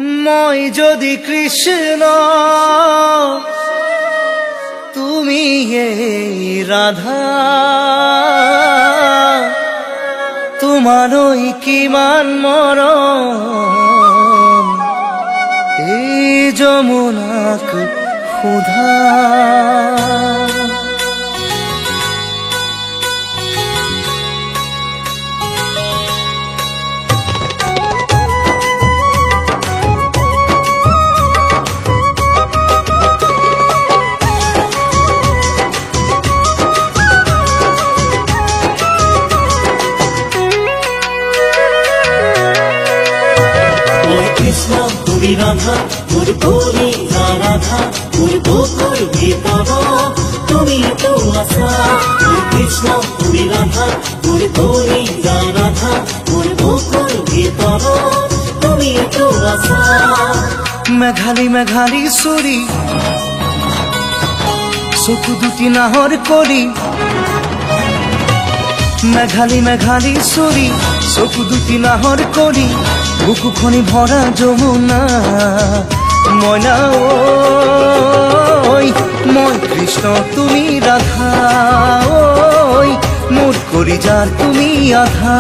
মই যদি কৃষ্ণ তুমি এই রাধা তোমারই কিমান মরম এই যমুনাক ক্ষুধা কৃষ্ণ তুমি রাধা মোর করি রাধা মোর বুকুর ভিতর তুমি তো আশা কৃষ্ণ তুমি রাধা মোর করি রাধা মোর বুকুর ভিতর তুমি তো আশা মেঘালী মেঘালী সুরি চকু দুটি নাহর করি মেঘালী মেঘালী সুরি চকু দুটি নাহর করি বুকুখনি ভরা যমুনা ময়না ওই মই কৃষ্ণ তুমি রাধা ওই মোর করি যার তুমি আধা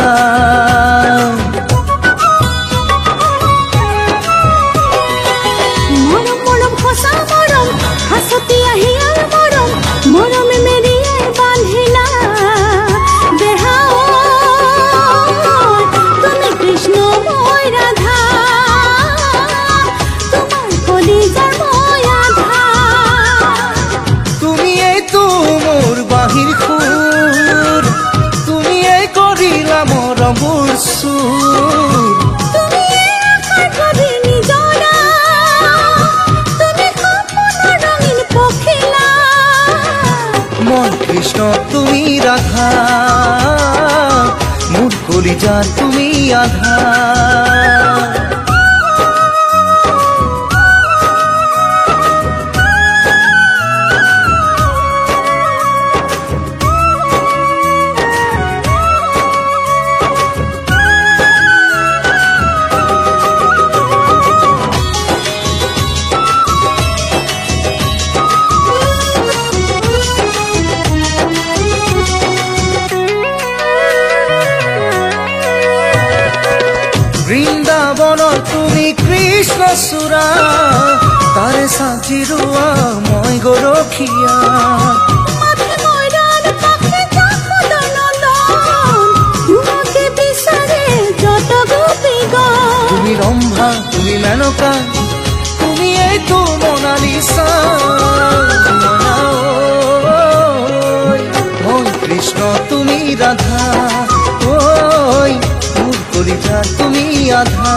মরম মরম হসা মরম হাসতি আহিয়ার মরম মরমে মেরিয়ে বাঁধিলা দেহা তুমি কৃষ্ণ মই রাধা তোমার কলিজার মই আধা তুমি এই তো মোর বাহির খুর তুমি এই করিলা মোর মোর সুর তুমি আকার করি নিজরা তুমি কপন রঙিন পখিলা মই কৃষ্ণ তুমি রাধা মোর কলিজার তুমি আধা বৃন্দাবনৰ তুমি কৃষ্ণ চূড়া তাৰে সাঁচি ৰোৱা মই গৰখীয়া মাথে ময়দান পাখি জাখদন নন্দন তোমাকে বিচাৰে যত গোপীগণ তুমি ৰম্ভা তুমি মেনকা তুমি এই তো মনালিসা মনা ওই মই কৃষ্ণ তুমি রাধা ওই মোর কলিজা তুমি আধা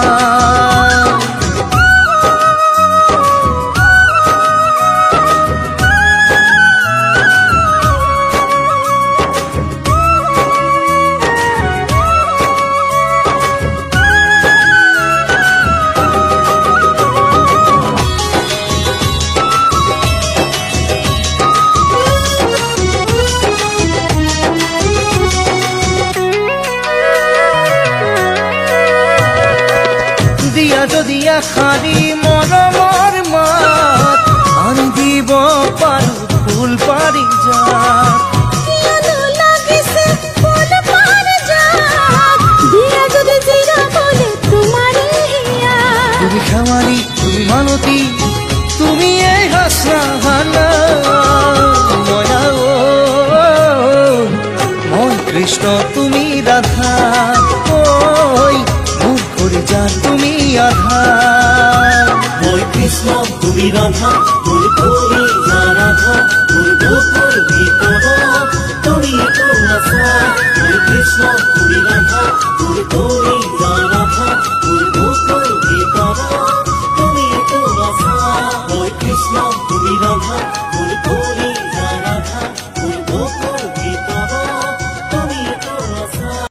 দিয়া যদি এখানি মৰমৰ মাত আনি দিব পাৰো ফুল পাৰি যাত কিয়নো লাগিছে ফুল পারিজাত দিয়া যদি জিরা বলে তোমারে হিয়া তুমি খামারি তুমি মানতী তুমি এই হাসনা ময়না মই কৃষ্ণ তুমি রাধা ওই মোর কলিজা তুমি আধা মই কৃষ্ণ তুমি রাধা মোর করি